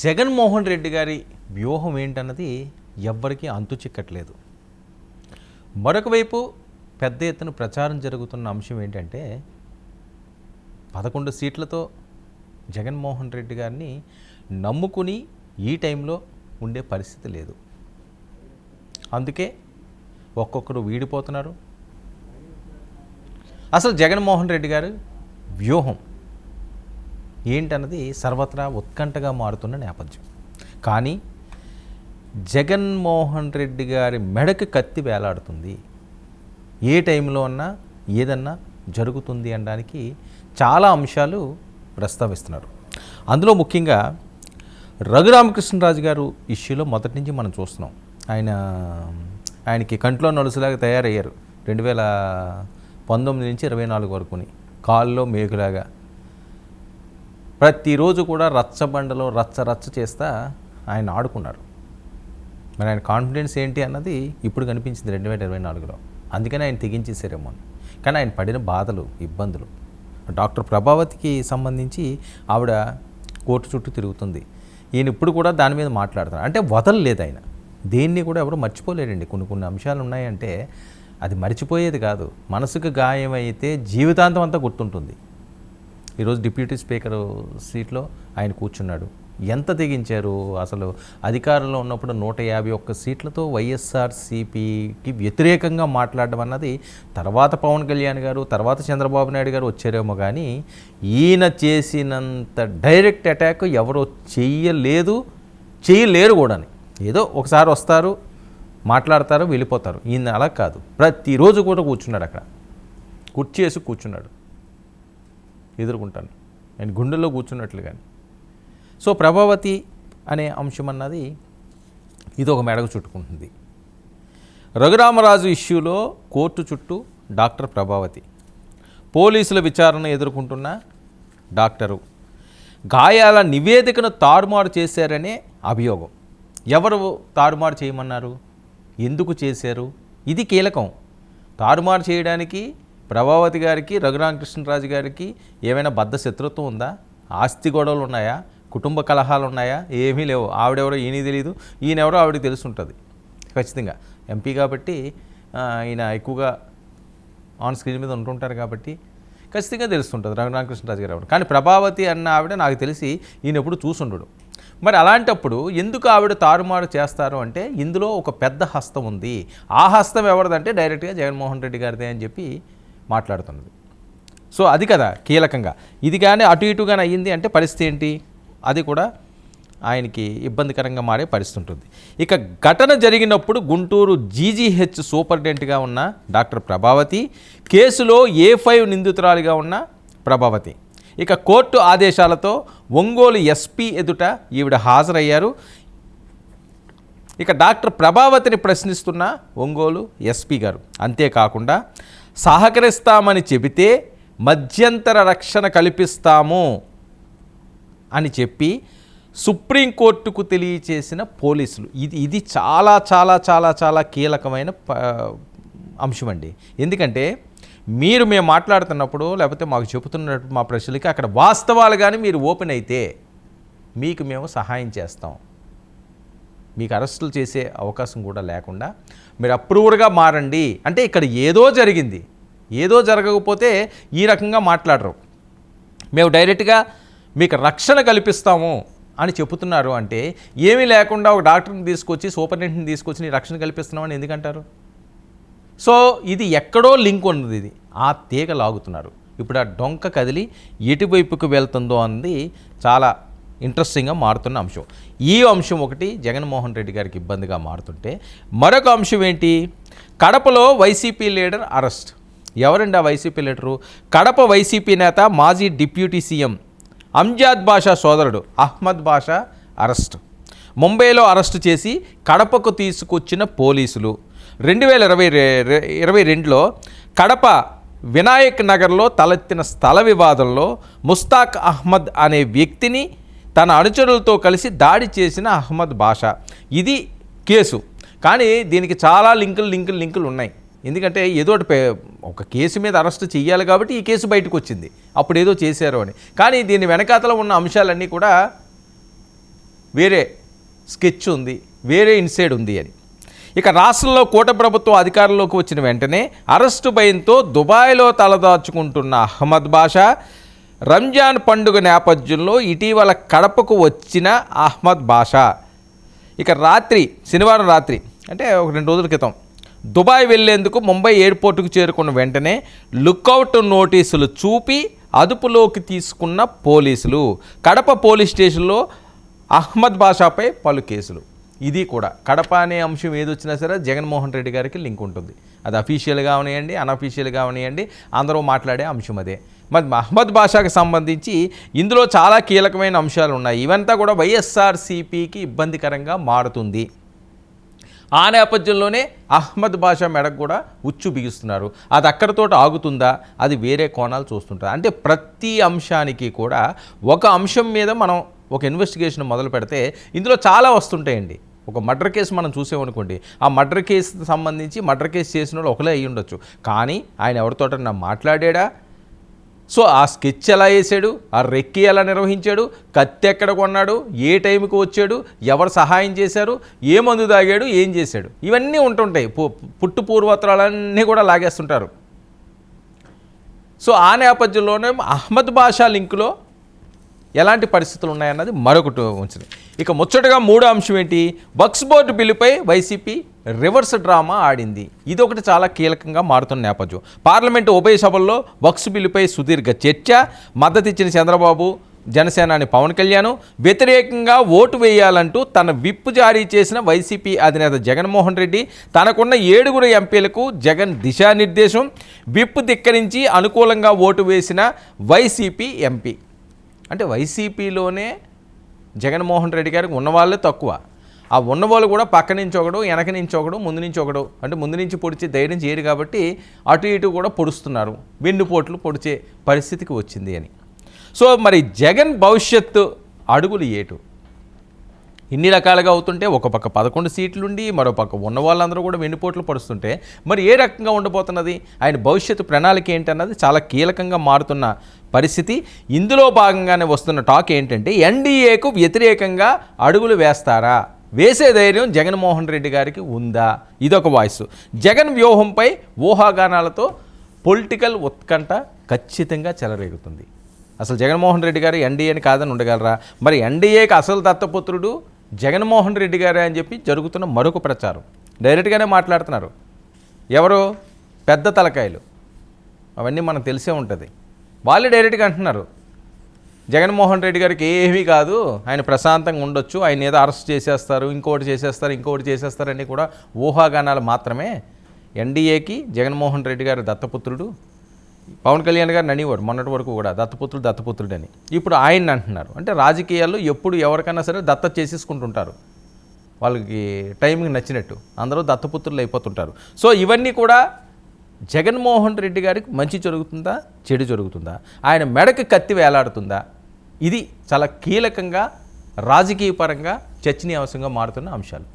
జగన్మోహన్ రెడ్డి గారి వ్యూహం ఏంటన్నది ఎవ్వరికీ అంతు చిక్కట్లేదు. మరొక వైపు పెద్ద ఎత్తున ప్రచారం జరుగుతున్న అంశం ఏంటంటే 11 సీట్లతో జగన్మోహన్ రెడ్డి గారిని నమ్ముకుని ఈ టైంలో ఉండే పరిస్థితి లేదు. అందుకే ఒక్కొక్కరు వీడిపోతున్నారు. అసలు జగన్మోహన్ రెడ్డి గారు వ్యూహం ఏంటన్నది సర్వత్రా ఉత్కంఠగా మారుతున్న నేపథ్యం. కానీ జగన్మోహన్ రెడ్డి గారి మెడకు కత్తి వేలాడుతుంది. ఏ టైంలో అన్నా ఏదన్నా జరుగుతుంది అనడానికి చాలా అంశాలు ప్రస్తావిస్తున్నారు. అందులో ముఖ్యంగా రఘురామకృష్ణరాజు గారు ఇష్యూలో మొదటి నుంచి మనం చూస్తున్నాం. ఆయనకి కంట్లో నలుసులాగా తయారయ్యారు 2019 నుంచి 24 వరకుని, కాల్లో మేకులాగా ప్రతిరోజు కూడా రచ్చబండలో రచ్చ చేస్తా ఆయన ఆడుకున్నారు. మరి ఆయన కాన్ఫిడెన్స్ ఏంటి అన్నది ఇప్పుడు కనిపించింది 2024లో. అందుకని ఆయన తెగించేసారేమో. కానీ ఆయన పడిన బాధలు, ఇబ్బందులు, డాక్టర్ ప్రభావతికి సంబంధించి ఆవిడ కోర్టు చుట్టూ తిరుగుతుంది. ఈయన ఇప్పుడు కూడా దాని మీద మాట్లాడుతున్నారు. అంటే వదలలేదు ఆయన. దేన్ని కూడా ఎవరు మర్చిపోలేరండి. కొన్ని అంశాలు ఉన్నాయంటే అది మర్చిపోయేది కాదు. మనసుకు గాయమైతే జీవితాంతం అంతా గుర్తుంటుంది. ఈరోజు డిప్యూటీ స్పీకర్ సీట్లో ఆయన కూర్చున్నాడు. ఎంత తెగించారు అసలు. అధికారంలో ఉన్నప్పుడు 151 సీట్లతో వైఎస్ఆర్సీపీకి వ్యతిరేకంగా మాట్లాడడం అన్నది తర్వాత పవన్ కళ్యాణ్ గారు, తర్వాత చంద్రబాబు నాయుడు గారు వచ్చారేమో, కానీ ఈయన చేసినంత డైరెక్ట్ అటాక్ ఎవరో చేయలేరు కూడా. ఏదో ఒకసారి వస్తారు, మాట్లాడతారు, వెళ్ళిపోతారు. ఈయన అలా కాదు. ప్రతిరోజు కూడా కూర్చున్నాడు. అక్కడ కుర్చీ కూర్చున్నాడు. ఎదుర్కొంటాను నేను గుండెల్లో కూర్చున్నట్లు. కానీ సో ప్రభావతి అనే అంశం అన్నది ఇది ఒక మెడకు చుట్టుకుంటుంది. రఘురామరాజు ఇష్యూలో కోర్టు చుట్టూ డాక్టర్ ప్రభావతి, పోలీసుల విచారణ ఎదుర్కొంటున్న డాక్టరు, గాయాల నివేదికను తారుమారు చేశారనే అభియోగం. ఎవరు తారుమారు చేయమన్నారు? ఎందుకు చేశారు? ఇది కీలకం. తారుమారు చేయడానికి ప్రభావతి గారికి, రఘురామకృష్ణరాజు గారికి ఏమైనా బద్ధ శత్రుత్వం ఉందా? ఆస్తి గొడవలు ఉన్నాయా? కుటుంబ కలహాలు ఉన్నాయా? ఏమీ లేవు. ఆవిడెవరో ఈయన తెలియదు, ఈయనెవరో ఆవిడకి తెలుసుంటుంది ఖచ్చితంగా. ఎంపీ కాబట్టి ఈయన ఎక్కువగా ఆన్ స్క్రీన్ మీద ఉంటుంటారు కాబట్టి ఖచ్చితంగా తెలుస్తుంటుంది రఘురామకృష్ణరాజు గారు ఎవరు. కానీ ప్రభావతి అన్న ఆవిడ నాకు తెలిసి ఈయన ఎప్పుడు చూసుండడు. మరి అలాంటప్పుడు ఎందుకు ఆవిడ తారుమారు చేస్తారు అంటే ఇందులో ఒక పెద్ద హస్తం ఉంది. ఆ హస్తం ఎవరిదంటే డైరెక్ట్గా జగన్మోహన్ రెడ్డి గారిదే అని చెప్పి మాట్లాడుతున్నది. సో అది కదా కీలకంగా. ఇది కానీ అటు ఇటుగానే అయ్యింది అంటే పరిస్థితి ఏంటి? అది కూడా ఆయనకి ఇబ్బందికరంగా మారే పరిస్థితి ఉంటుంది. ఇక ఘటన జరిగినప్పుడు గుంటూరు జీజీహెచ్ సూపరింటెండెంట్గా ఉన్న డాక్టర్ ప్రభావతి, కేసులో A5 నిందితురాలిగా ఉన్న ప్రభావతి. ఇక కోర్టు ఆదేశాలతో ఒంగోలు ఎస్పీ ఎదుట ఈవిడ హాజరయ్యారు. ఇక డాక్టర్ ప్రభావతిని ప్రశ్నిస్తున్న ఒంగోలు ఎస్పీ గారు. అంతేకాకుండా సహకరిస్తామని చెబితే మధ్యంతర రక్షణ కల్పిస్తాము అని చెప్పి సుప్రీంకోర్టుకు తెలియచేసిన పోలీసులు. ఇది చాలా చాలా చాలా చాలా కీలకమైన అంశం అండి. ఎందుకంటే మేము మాట్లాడుతున్నప్పుడు లేకపోతే మాకు చెబుతున్నప్పుడు మా ప్రశ్నలకి అక్కడ వాస్తవాలు కానీ మీరు ఓపెన్ అయితే మీకు మేము సహాయం చేస్తాం. మీకు అరెస్టులు చేసే అవకాశం కూడా లేకుండా మీరు అప్రూవర్గా మారండి అంటే ఇక్కడ ఏదో జరిగింది, ఏదో జరగకపోతే ఈ రకంగా మాట్లాడరు. మేము డైరెక్ట్గా మీకు రక్షణ కల్పిస్తాము అని చెబుతున్నారు అంటే ఏమీ లేకుండా ఒక డాక్టర్ని తీసుకొచ్చి, సూపరింటెండెంట్ని తీసుకొచ్చి నీ రక్షణ కల్పిస్తున్నామని ఎందుకంటారు? సో ఇది ఎక్కడో లింక్ ఉన్నది. ఇది ఆ తీగ లాగుతున్నారు. ఇప్పుడు ఆ డొంక కదిలి ఎటువైపుకు వెళ్తుందో అన్నది చాలా ఇంట్రెస్టింగ్గా మారుతున్న అంశం. ఈ అంశం ఒకటి జగన్మోహన్ రెడ్డి గారికి ఇబ్బందిగా మారుతుంటే, మరొక అంశం ఏంటి? కడపలో వైసీపీ లీడర్ అరెస్ట్. ఎవరండి ఆ వైసీపీ లీడరు? కడప వైసీపీ నేత, మాజీ డిప్యూటీ సీఎం అంజాద్ బాషా సోదరుడు అహ్మద్ బాషా అరెస్ట్. ముంబైలో అరెస్టు చేసి కడపకు తీసుకొచ్చిన పోలీసులు 2022లో కడప వినాయక్ నగర్లో తలెత్తిన స్థల వివాదంలో ముస్తాక్ అహ్మద్ అనే వ్యక్తిని తన అనుచరులతో కలిసి దాడి చేసిన అహ్మద్ బాషా. ఇది కేసు. కానీ దీనికి చాలా లింకులు ఉన్నాయి. ఎందుకంటే ఏదో ఒక కేసు మీద అరెస్ట్ చేయాలి కాబట్టి ఈ కేసు బయటకు వచ్చింది. అప్పుడు ఏదో చేశారు అని. కానీ దీని వెనకాతలో ఉన్న అంశాలన్నీ కూడా వేరే స్కెచ్ ఉంది, వేరే ఇన్సైడ్ ఉంది అని. ఇక రాష్ట్రంలో కూటమి ప్రభుత్వం అధికారంలోకి వచ్చిన వెంటనే అరెస్టు భయంతో దుబాయ్లో తలదాచుకుంటున్న అహ్మద్ బాషా, రంజాన్ పండుగ నేపథ్యంలో ఇటీవల కడపకు వచ్చిన అహ్మద్ బాషా ఇక శనివారం రాత్రి అంటే ఒక 2 రోజుల క్రితం దుబాయ్ వెళ్లేందుకు ముంబై ఎయిర్పోర్టుకు చేరుకున్న వెంటనే లుకౌట్ నోటీసులు చూపి అదుపులోకి తీసుకున్న పోలీసులు. కడప పోలీస్ స్టేషన్లో అహ్మద్ బాషాపై పలు కేసులు. ఇది కూడా కడప అనే అంశం ఏదొచ్చినా సరే జగన్మోహన్ రెడ్డి గారికి లింక్ ఉంటుంది. అది అఫీషియల్గా అవనియండి, అన్అఫీషియల్గా అవనియండి, అందరూ మాట్లాడే అంశం అదే. మరి అహ్మద్ బాషాకి సంబంధించి ఇందులో చాలా కీలకమైన అంశాలు ఉన్నాయి. ఇవంతా కూడా వైఎస్ఆర్సీపీకి ఇబ్బందికరంగా మారుతుంది. ఆ నేపథ్యంలోనే అహ్మద్ బాషా మెడకు కూడా ఉచ్చు బిగిస్తున్నారు. అది అక్కడితో ఆగుతుందా, అది వేరే కోణాలు చూస్తుంటారు. అంటే ప్రతి అంశానికి కూడా ఒక అంశం మీద మనం ఒక ఇన్వెస్టిగేషన్ మొదలు పెడితే ఇందులో చాలా వస్తుంటాయండి. ఒక మర్డర్ కేసు మనం చూసామనుకోండి, ఆ మర్డర్ కేసు సంబంధించి మర్డర్ కేసు చేసిన వాళ్ళు ఒకలే అయ్యి ఉండొచ్చు, కానీ ఆయన ఎవరితోటన్నా మాట్లాడా, సో ఆ స్కెచ్ ఎలా వేసాడు, ఆ రెక్కి ఎలా నిర్వహించాడు, కత్తి ఎక్కడ కొన్నాడు, ఏ టైంకి వచ్చాడు, ఎవరు సహాయం చేశారు, ఏ మందు తాగాడు, ఏం చేశాడు, ఇవన్నీ ఉంటుంటాయి. పుట్టు పూర్వోత్తరాలన్నీ కూడా లాగేస్తుంటారు. సో ఆ నేపథ్యంలోనే అహ్మద్ బాషా లింకులో ఎలాంటి పరిస్థితులు ఉన్నాయన్నది మరొకటి ఉంచింది. ఇక ముచ్చటగా మూడో అంశం ఏంటి, వక్ఫ్ బోర్డు బిల్లుపై వైసీపీ రివర్స్ డ్రామా ఆడింది. ఇది ఒకటి చాలా కీలకంగా మారుతున్న నేపథ్యం. పార్లమెంటు ఉభయ సభల్లో వక్ఫ్ బిల్లుపై సుదీర్ఘ చర్చ. మద్దతు ఇచ్చిన చంద్రబాబు, జనసేనాని పవన్ కళ్యాణ్ వ్యతిరేకంగా ఓటు వేయాలంటూ తన విప్ జారీ చేసిన వైసీపీ అధినేత జగన్మోహన్ రెడ్డి, తనకున్న 7 ఎంపీలకు జగన్ దిశానిర్దేశం. విప్ ధిక్కరించి అనుకూలంగా ఓటు వేసిన వైసీపీ ఎంపీ. అంటే వైసీపీలోనే జగన్మోహన్ రెడ్డి గారికి ఉన్నవాళ్ళే తక్కువ. ఆ ఉన్నవాళ్ళు కూడా పక్క నుంచి ఒకడు, వెనక నుంచి ఒకడు, ముందు నుంచి ఒకడు. అంటే ముందు నుంచి పొడిచే ధైర్యం చేయరు కాబట్టి అటు ఇటు కూడా పొడుస్తున్నారు, వెన్నుపోట్లు పొడిచే పరిస్థితికి వచ్చింది అని. సో మరి జగన్ భవిష్యత్తు అడుగులు ఏటు? ఇన్ని రకాలుగా అవుతుంటే ఒక పక్క 11 సీట్లుండి మరో పక్క ఉన్న వాళ్ళందరూ కూడా వెన్నుపోట్లు పడుస్తుంటే మరి ఏ రకంగా ఉండబోతున్నది, ఆయన భవిష్యత్తు ప్రణాళిక ఏంటన్నది చాలా కీలకంగా మారుతున్న పరిస్థితి. ఇందులో భాగంగానే వస్తున్న టాక్ ఏంటంటే ఎన్డీఏకు వ్యతిరేకంగా అడుగులు వేస్తారా, వేసే ధైర్యం జగన్మోహన్ రెడ్డి గారికి ఉందా? ఇదొక వాయిస్. జగన్ వ్యూహంపై ఊహాగానాలతో పొలిటికల్ ఉత్కంఠ ఖచ్చితంగా చెలరేగుతుంది. అసలు జగన్మోహన్ రెడ్డి గారు ఎన్డీఏని కాదని ఉండగలరా? మరి ఎన్డీఏకి అసలు దత్తపుత్రుడు జగన్మోహన్ రెడ్డి గారే అని చెప్పి జరుగుతున్న మరొక ప్రచారం. డైరెక్ట్గానే మాట్లాడుతున్నారు. ఎవరు పెద్ద తలకాయలు, అవన్నీ మనకు తెలిసే ఉంటుంది. వాళ్ళే డైరెక్ట్గా అంటున్నారు జగన్మోహన్ రెడ్డి గారికి ఏమీ కాదు, ఆయన ప్రశాంతంగా ఉండొచ్చు, ఆయన ఏదో అరెస్ట్ చేసేస్తారు, ఇంకోటి చేసేస్తారని కూడా ఊహాగానాలు మాత్రమే. ఎన్డీఏకి జగన్మోహన్ రెడ్డి గారు దత్తపుత్రుడు, పవన్ కళ్యాణ్ గారు అనేవారు మొన్నటి వరకు కూడా దత్తపుత్రుడు అని. ఇప్పుడు ఆయన అంటున్నారు. అంటే రాజకీయాల్లో ఎప్పుడు ఎవరికైనా సరే దత్త చేసేసుకుంటుంటారు, వాళ్ళకి టైంకి నచ్చినట్టు అందరూ దత్తపుత్రులు అయిపోతుంటారు. సో ఇవన్నీ కూడా జగన్మోహన్ రెడ్డి గారికి మంచి జరుగుతుందా, చెడు జరుగుతుందా, ఆయన మెడకి కత్తి వేలాడుతుందా, ఇది చాలా కీలకంగా రాజకీయ పరంగా చర్చనీయాంశంగా మారుతున్న అంశాలు.